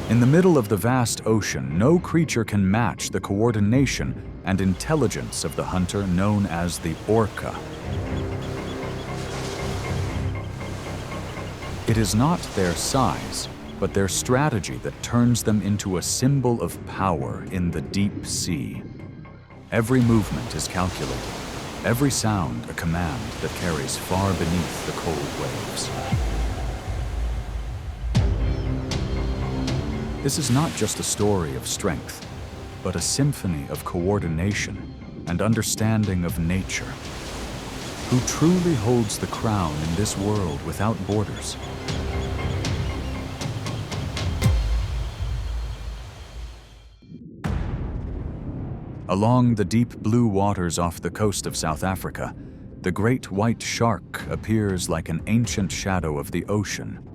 In the middle of the vast ocean, no creature can match the coordination and intelligence of the hunter known as the orca. It is not their size, but their strategy that turns them into a symbol of power in the deep sea. Every movement is calculated, every sound a command that carries far beneath the cold waves. This is not just a story of strength, but a symphony of coordination and understanding of nature. Who truly holds the crown in this world without borders? Along the deep blue waters off the coast of South Africa, the great white shark appears like an ancient shadow of the ocean.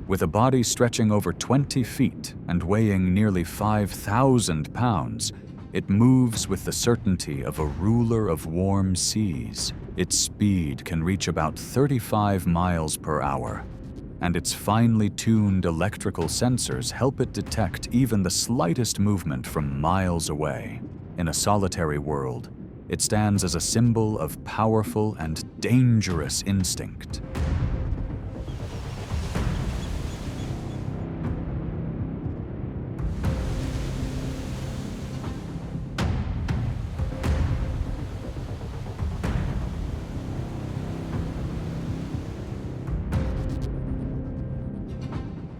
With a body stretching over 20 feet and weighing nearly 5,000 pounds, it moves with the certainty of a ruler of warm seas. Its speed can reach about 35 miles per hour, and its finely tuned electrical sensors help it detect even the slightest movement from miles away. In a solitary world, it stands as a symbol of powerful and dangerous instinct.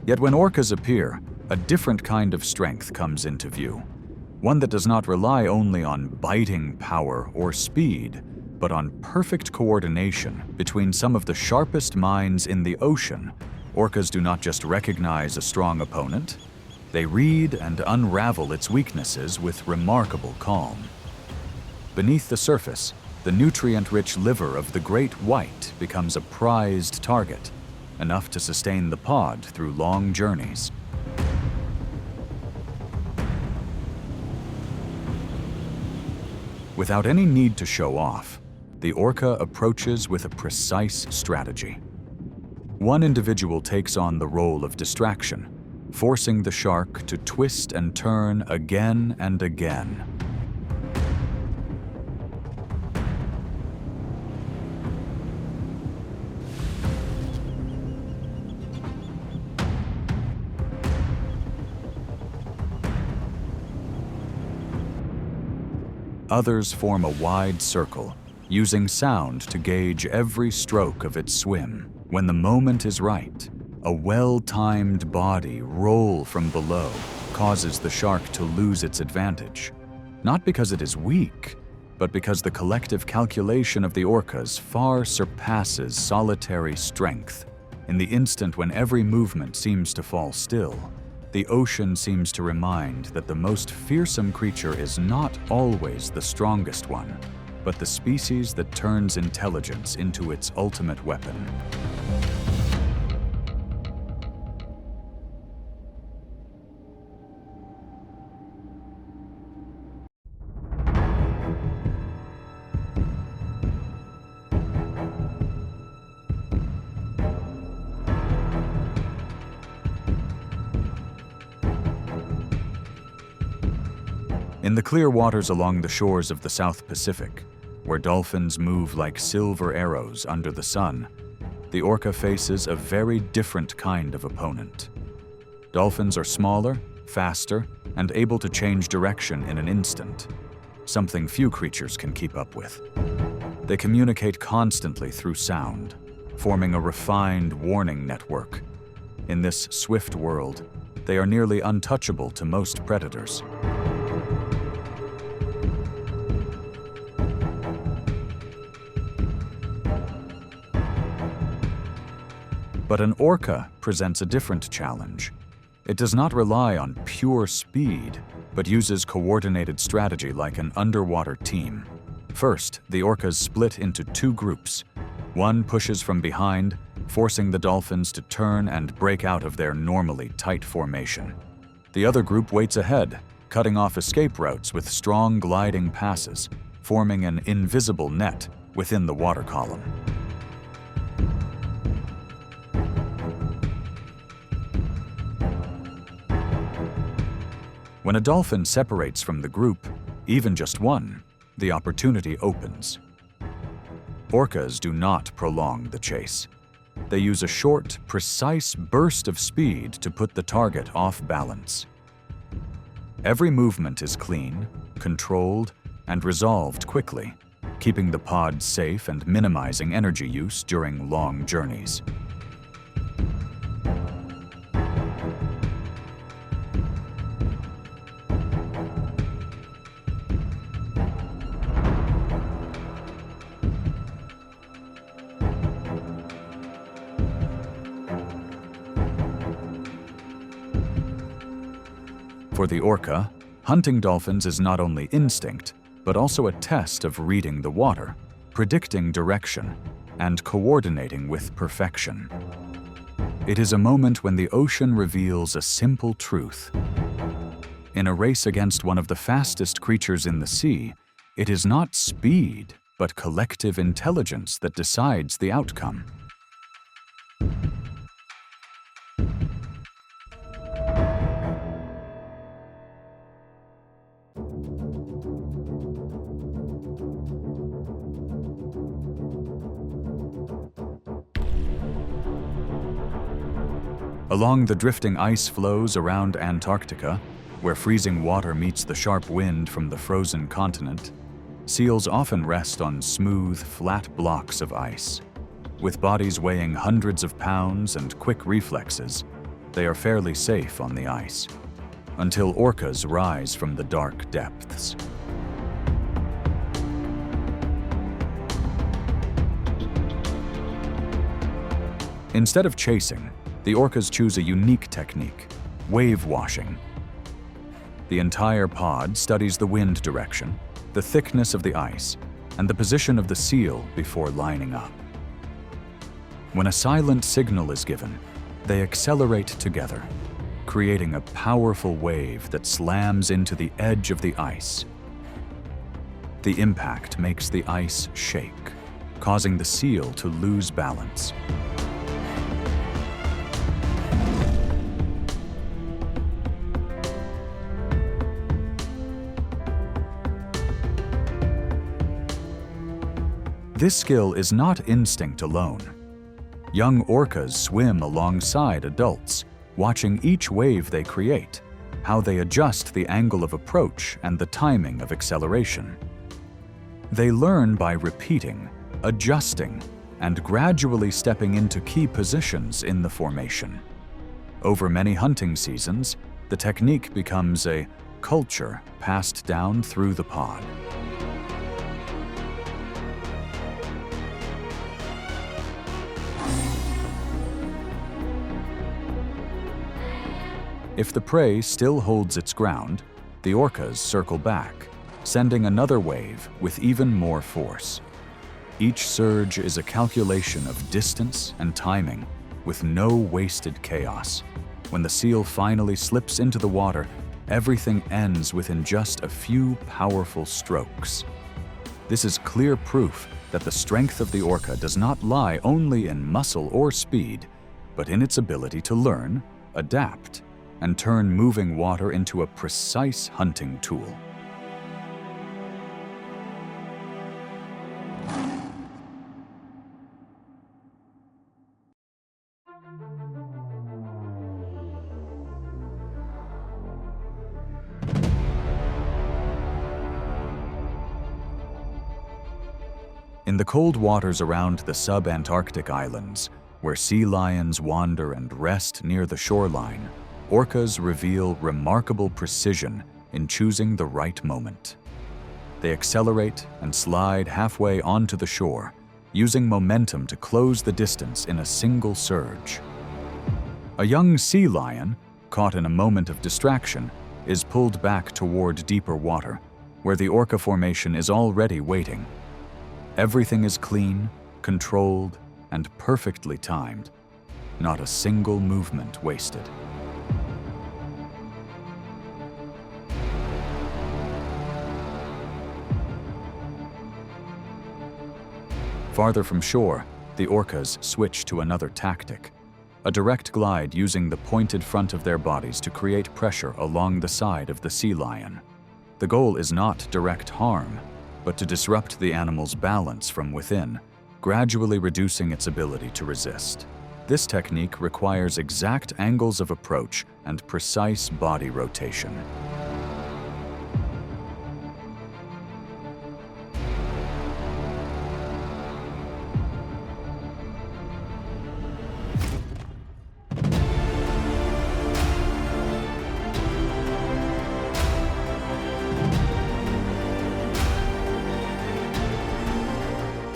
Yet when orcas appear, a different kind of strength comes into view. One that does not rely only on biting power or speed, but on perfect coordination between some of the sharpest minds in the ocean. Orcas do not just recognize a strong opponent, they read and unravel its weaknesses with remarkable calm. Beneath the surface, the nutrient-rich liver of the great white becomes a prized target, enough to sustain the pod through long journeys. Without any need to show off, the orca approaches with a precise strategy. One individual takes on the role of distraction, forcing the shark to twist and turn again and again. Others form a wide circle, using sound to gauge every stroke of its swim. When the moment is right, a well-timed body roll from below causes the shark to lose its advantage. Not because it is weak, but because the collective calculation of the orcas far surpasses solitary strength. In the instant when every movement seems to fall still, the ocean seems to remind that the most fearsome creature is not always the strongest one, but the species that turns intelligence into its ultimate weapon. In the clear waters along the shores of the South Pacific, where dolphins move like silver arrows under the sun, the orca faces a very different kind of opponent. Dolphins are smaller, faster, and able to change direction in an instant, something few creatures can keep up with. They communicate constantly through sound, forming a refined warning network. In this swift world, they are nearly untouchable to most predators. But an orca presents a different challenge. It does not rely on pure speed, but uses coordinated strategy like an underwater team. First, the orcas split into two groups. One pushes from behind, forcing the dolphins to turn and break out of their normally tight formation. The other group waits ahead, cutting off escape routes with strong gliding passes, forming an invisible net within the water column. When a dolphin separates from the group, even just one, the opportunity opens. Orcas do not prolong the chase. They use a short, precise burst of speed to put the target off balance. Every movement is clean, controlled, and resolved quickly, keeping the pod safe and minimizing energy use during long journeys. For the orca, hunting dolphins is not only instinct, but also a test of reading the water, predicting direction, and coordinating with perfection. It is a moment when the ocean reveals a simple truth. In a race against one of the fastest creatures in the sea, it is not speed, but collective intelligence that decides the outcome. Along the drifting ice floes around Antarctica, where freezing water meets the sharp wind from the frozen continent, seals often rest on smooth, flat blocks of ice. With bodies weighing hundreds of pounds and quick reflexes, they are fairly safe on the ice, until orcas rise from the dark depths. Instead of chasing, the orcas choose a unique technique, wave washing. The entire pod studies the wind direction, the thickness of the ice, and the position of the seal before lining up. When a silent signal is given, they accelerate together, creating a powerful wave that slams into the edge of the ice. The impact makes the ice shake, causing the seal to lose balance. This skill is not instinct alone. Young orcas swim alongside adults, watching each wave they create, how they adjust the angle of approach and the timing of acceleration. They learn by repeating, adjusting, and gradually stepping into key positions in the formation. Over many hunting seasons, the technique becomes a culture passed down through the pod. If the prey still holds its ground, the orcas circle back, sending another wave with even more force. Each surge is a calculation of distance and timing, with no wasted chaos. When the seal finally slips into the water, everything ends within just a few powerful strokes. This is clear proof that the strength of the orca does not lie only in muscle or speed, but in its ability to learn, adapt, and turn moving water into a precise hunting tool. In the cold waters around the sub-Antarctic islands, where sea lions wander and rest near the shoreline, orcas reveal remarkable precision in choosing the right moment. They accelerate and slide halfway onto the shore, using momentum to close the distance in a single surge. A young sea lion, caught in a moment of distraction, is pulled back toward deeper water, where the orca formation is already waiting. Everything is clean, controlled, and perfectly timed. Not a single movement wasted. Farther from shore, the orcas switch to another tactic. a direct glide using the pointed front of their bodies to create pressure along the side of the sea lion. The goal is not direct harm, but to disrupt the animal's balance from within, gradually reducing its ability to resist. This technique requires exact angles of approach and precise body rotation.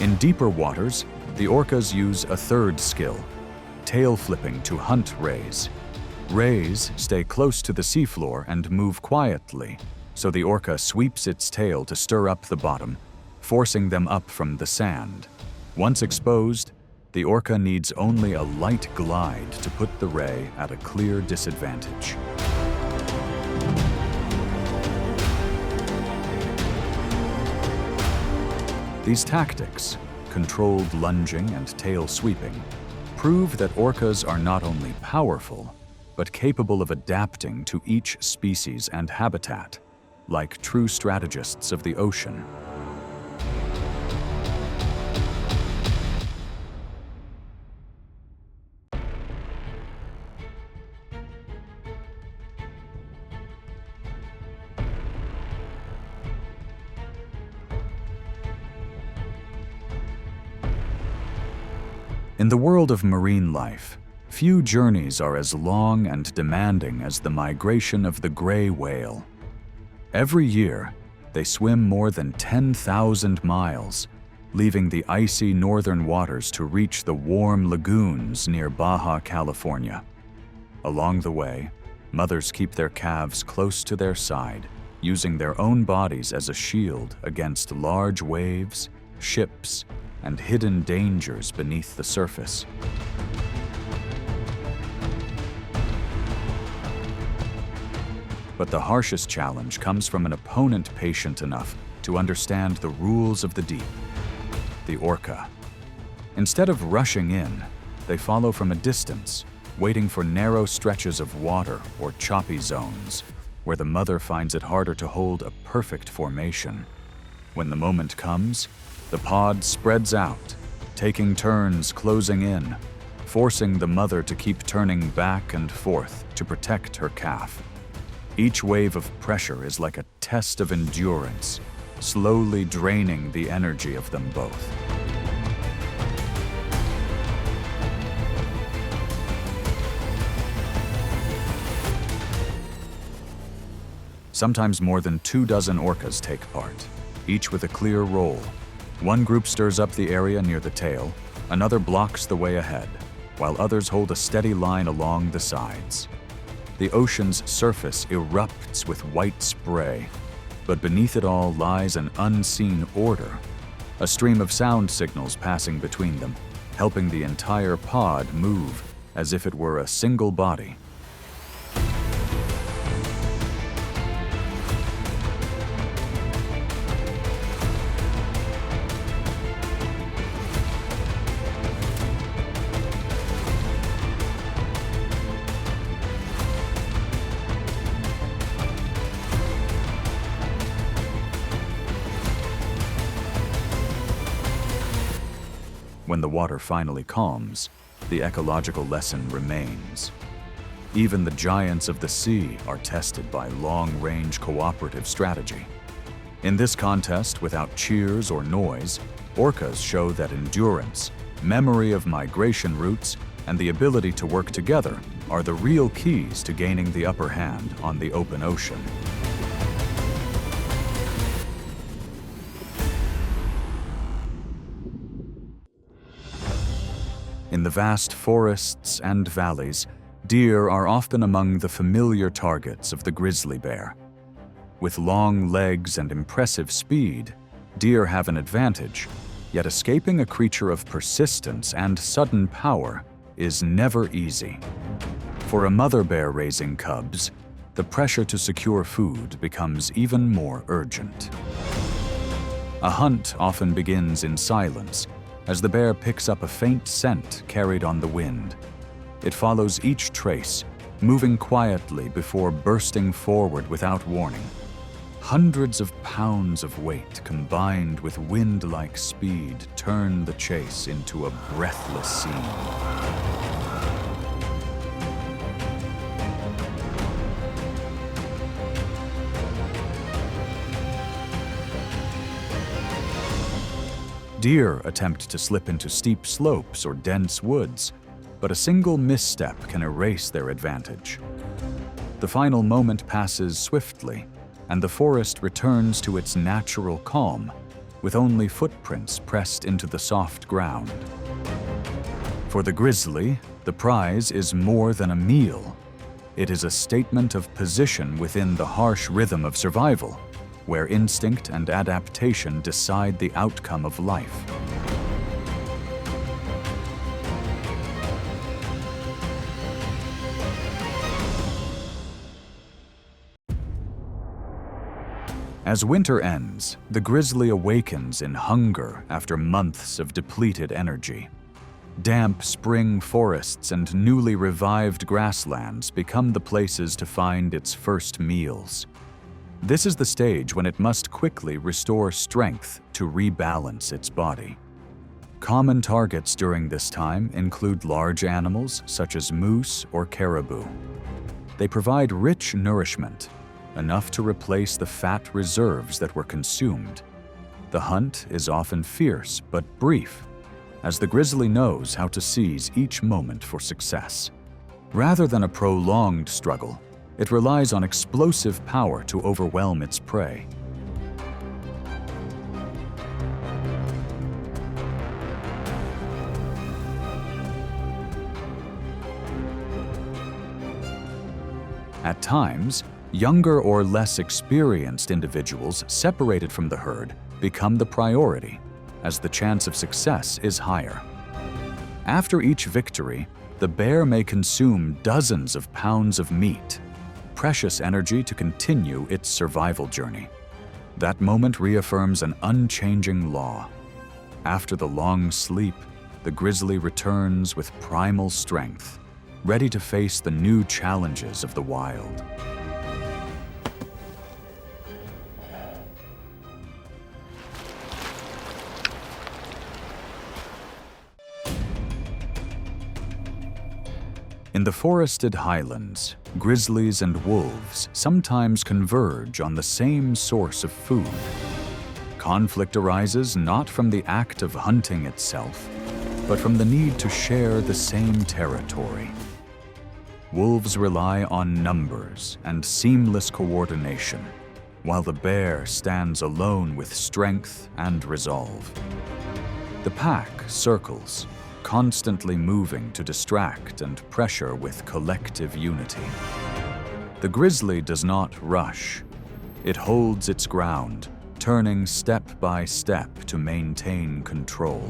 In deeper waters, the orcas use a third skill, tail flipping to hunt rays. Rays stay close to the seafloor and move quietly, so the orca sweeps its tail to stir up the bottom, forcing them up from the sand. Once exposed, the orca needs only a light glide to put the ray at a clear disadvantage. These tactics, controlled lunging and tail sweeping, prove that orcas are not only powerful, but capable of adapting to each species and habitat, like true strategists of the ocean. In the world of marine life, few journeys are as long and demanding as the migration of the gray whale. Every year, they swim more than 10,000 miles, leaving the icy northern waters to reach the warm lagoons near Baja California. Along the way, mothers keep their calves close to their side, using their own bodies as a shield against large waves, ships, and hidden dangers beneath the surface. But the harshest challenge comes from an opponent patient enough to understand the rules of the deep, the orca. Instead of rushing in, they follow from a distance, waiting for narrow stretches of water or choppy zones, where the mother finds it harder to hold a perfect formation. When the moment comes, the pod spreads out, taking turns closing in, forcing the mother to keep turning back and forth to protect her calf. Each wave of pressure is like a test of endurance, slowly draining the energy of them both. Sometimes more than 24 orcas take part, each with a clear role. One group stirs up the area near the tail, another blocks the way ahead, while others hold a steady line along the sides. The ocean's surface erupts with white spray, but beneath it all lies an unseen order, a stream of sound signals passing between them, helping the entire pod move as if it were a single body. When the water finally calms, the ecological lesson remains. Even the giants of the sea are tested by long-range cooperative strategy. In this contest, without cheers or noise, orcas show that endurance, memory of migration routes, and the ability to work together are the real keys to gaining the upper hand on the open ocean. In the vast forests and valleys, deer are often among the familiar targets of the grizzly bear. With long legs and impressive speed, deer have an advantage, yet escaping a creature of persistence and sudden power is never easy. For a mother bear raising cubs, the pressure to secure food becomes even more urgent. A hunt often begins in silence, as the bear picks up a faint scent carried on the wind. It follows each trace, moving quietly before bursting forward without warning. Hundreds of pounds of weight combined with wind-like speed turn the chase into a breathless scene. Deer attempt to slip into steep slopes or dense woods, but a single misstep can erase their advantage. The final moment passes swiftly, and the forest returns to its natural calm, with only footprints pressed into the soft ground. For the grizzly, the prize is more than a meal. It is a statement of position within the harsh rhythm of survival, where instinct and adaptation decide the outcome of life. As winter ends, the grizzly awakens in hunger after months of depleted energy. Damp spring forests and newly revived grasslands become the places to find its first meals. This is the stage when it must quickly restore strength to rebalance its body. Common targets during this time include large animals such as moose or caribou. They provide rich nourishment, enough to replace the fat reserves that were consumed. The hunt is often fierce but brief, as the grizzly knows how to seize each moment for success. Rather than a prolonged struggle, it relies on explosive power to overwhelm its prey. At times, younger or less experienced individuals separated from the herd become the priority, as the chance of success is higher. After each victory, the bear may consume dozens of pounds of meat, precious energy to continue its survival journey. That moment reaffirms an unchanging law. After the long sleep, the grizzly returns with primal strength, ready to face the new challenges of the wild. In the forested highlands, grizzlies and wolves sometimes converge on the same source of food. Conflict arises not from the act of hunting itself, but from the need to share the same territory. Wolves rely on numbers and seamless coordination, while the bear stands alone with strength and resolve. The pack circles, constantly moving to distract and pressure with collective unity. The grizzly does not rush. It holds its ground, turning step by step to maintain control.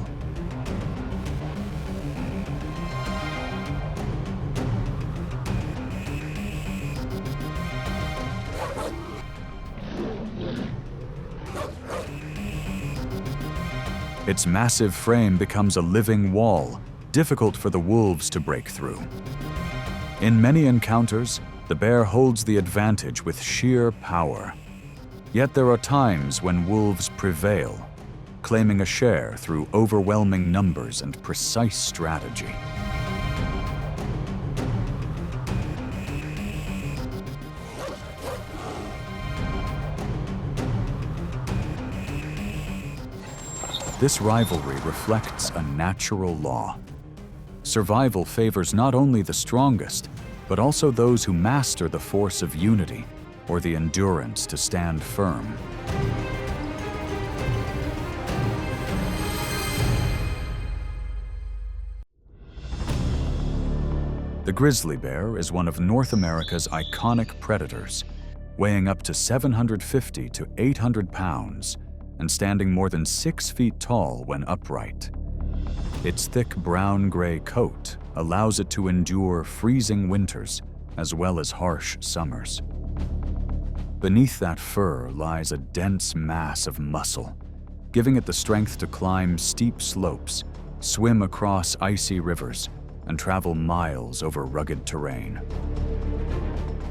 Its massive frame becomes a living wall, difficult for the wolves to break through. In many encounters, the bear holds the advantage with sheer power. Yet there are times when wolves prevail, claiming a share through overwhelming numbers and precise strategy. This rivalry reflects a natural law. Survival favors not only the strongest, but also those who master the force of unity or the endurance to stand firm. The grizzly bear is one of North America's iconic predators, weighing up to 750 to 800 pounds and standing more than 6 feet tall when upright. Its thick brown-gray coat allows it to endure freezing winters as well as harsh summers. Beneath that fur lies a dense mass of muscle, giving it the strength to climb steep slopes, swim across icy rivers, and travel miles over rugged terrain.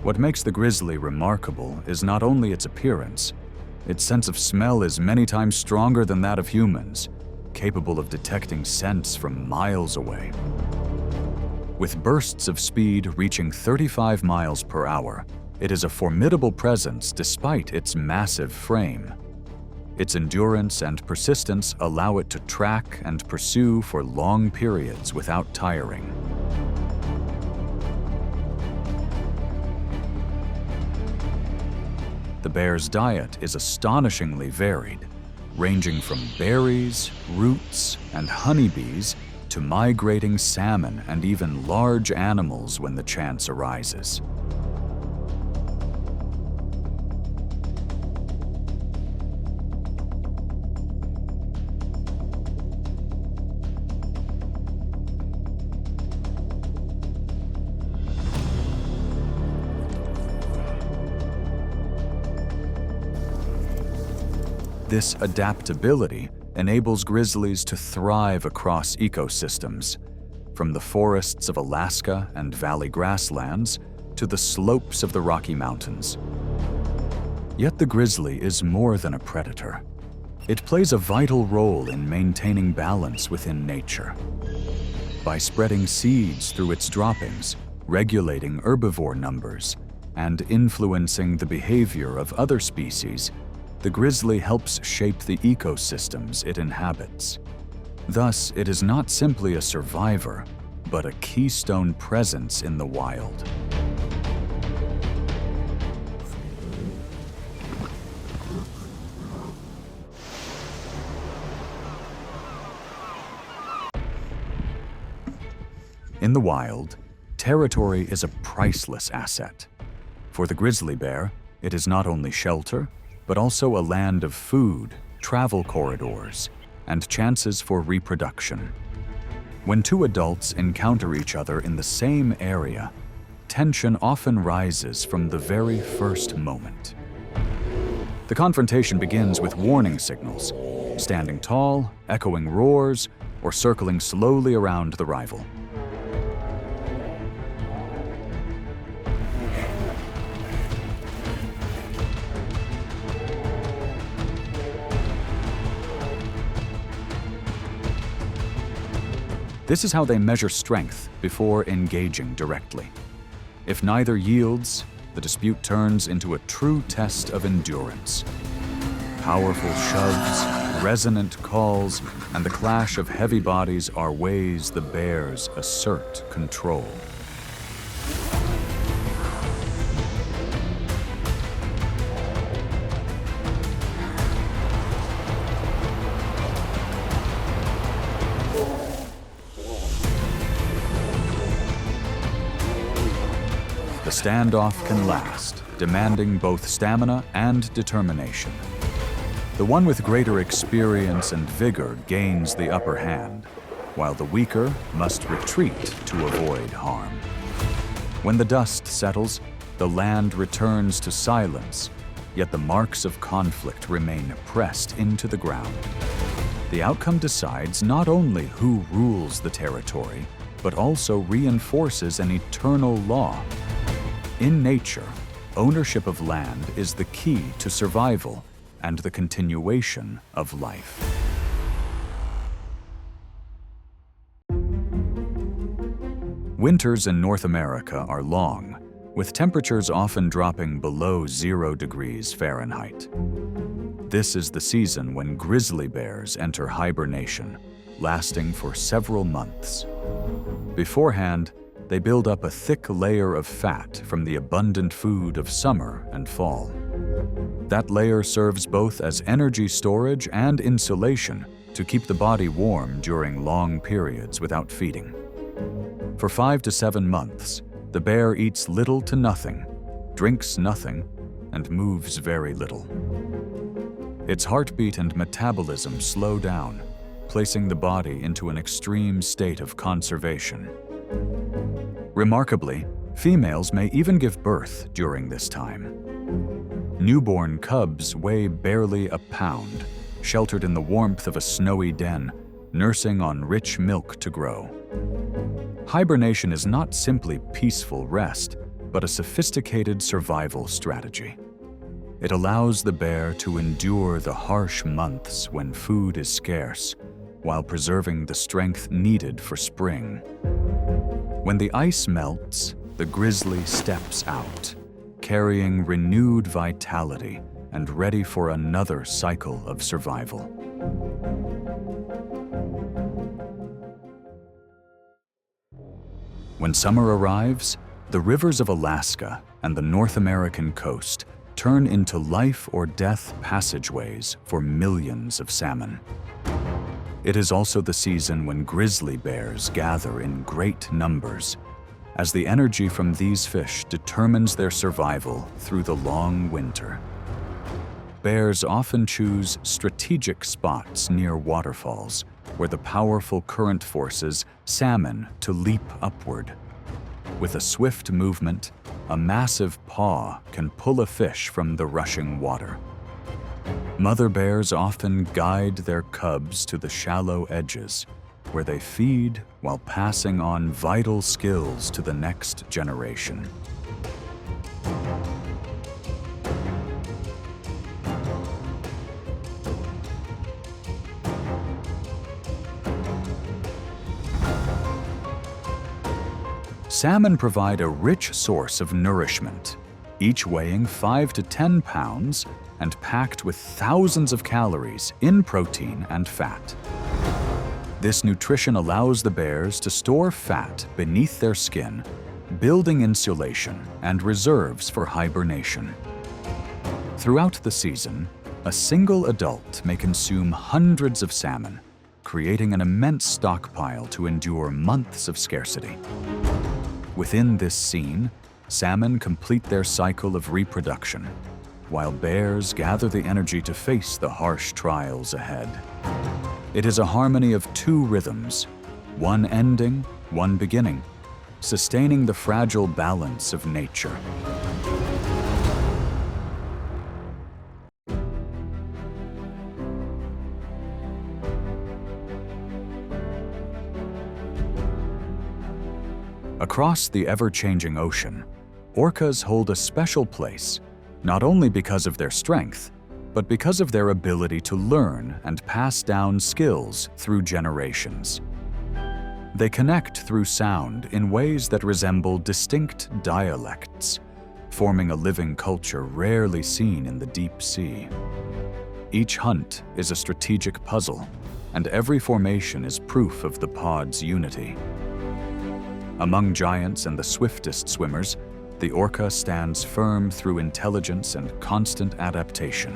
What makes the grizzly remarkable is not only its appearance. Its sense of smell is many times stronger than that of humans, capable of detecting scents from miles away. With bursts of speed reaching 35 miles per hour, it is a formidable presence despite its massive frame. Its endurance and persistence allow it to track and pursue for long periods without tiring. The bear's diet is astonishingly varied, ranging from berries, roots, and honeybees to migrating salmon and even large animals when the chance arises. This adaptability enables grizzlies to thrive across ecosystems, from the forests of Alaska and valley grasslands to the slopes of the Rocky Mountains. Yet the grizzly is more than a predator. It plays a vital role in maintaining balance within nature. By spreading seeds through its droppings, regulating herbivore numbers, and influencing the behavior of other species, the grizzly helps shape the ecosystems it inhabits. Thus, it is not simply a survivor, but a keystone presence in the wild. In the wild, territory is a priceless asset. For the grizzly bear, it is not only shelter, but also a land of food, travel corridors, and chances for reproduction. When two adults encounter each other in the same area, tension often rises from the very first moment. The confrontation begins with warning signals, standing tall, echoing roars, or circling slowly around the rival. This is how they measure strength before engaging directly. If neither yields, the dispute turns into a true test of endurance. Powerful shoves, resonant calls, and the clash of heavy bodies are ways the bears assert control. The standoff can last, demanding both stamina and determination. The one with greater experience and vigor gains the upper hand, while the weaker must retreat to avoid harm. When the dust settles, the land returns to silence, yet the marks of conflict remain pressed into the ground. The outcome decides not only who rules the territory, but also reinforces an eternal law. In nature, ownership of land is the key to survival and the continuation of life. Winters in North America are long, with temperatures often dropping below 0 degrees Fahrenheit. This is the season when grizzly bears enter hibernation, lasting for several months. Beforehand, they build up a thick layer of fat from the abundant food of summer and fall. That layer serves both as energy storage and insulation to keep the body warm during long periods without feeding. For 5 to 7 months, the bear eats little to nothing, drinks nothing, and moves very little. Its heartbeat and metabolism slow down, placing the body into an extreme state of conservation. Remarkably, females may even give birth during this time. Newborn cubs weigh barely a pound, sheltered in the warmth of a snowy den, nursing on rich milk to grow. Hibernation is not simply peaceful rest, but a sophisticated survival strategy. It allows the bear to endure the harsh months when food is scarce, while preserving the strength needed for spring. When the ice melts, the grizzly steps out, carrying renewed vitality and ready for another cycle of survival. When summer arrives, the rivers of Alaska and the North American coast turn into life-or-death passageways for millions of salmon. It is also the season when grizzly bears gather in great numbers, as the energy from these fish determines their survival through the long winter. Bears often choose strategic spots near waterfalls, where the powerful current forces salmon to leap upward. With a swift movement, a massive paw can pull a fish from the rushing water. Mother bears often guide their cubs to the shallow edges, where they feed while passing on vital skills to the next generation. Salmon provide a rich source of nourishment, each weighing 5 to 10 pounds and packed with thousands of calories in protein and fat. This nutrition allows the bears to store fat beneath their skin, building insulation and reserves for hibernation. Throughout the season, a single adult may consume hundreds of salmon, creating an immense stockpile to endure months of scarcity. Within this scene, salmon complete their cycle of reproduction, while bears gather the energy to face the harsh trials ahead. It is a harmony of two rhythms, one ending, one beginning, sustaining the fragile balance of nature. Across the ever-changing ocean, orcas hold a special place, not only because of their strength, but because of their ability to learn and pass down skills through generations. They connect through sound in ways that resemble distinct dialects, forming a living culture rarely seen in the deep sea. Each hunt is a strategic puzzle, and every formation is proof of the pod's unity. Among giants and the swiftest swimmers, the orca stands firm through intelligence and constant adaptation.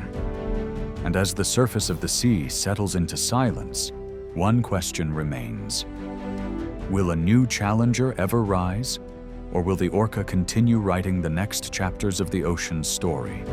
And as the surface of the sea settles into silence, one question remains. Will a new challenger ever rise, or will the orca continue writing the next chapters of the ocean's story?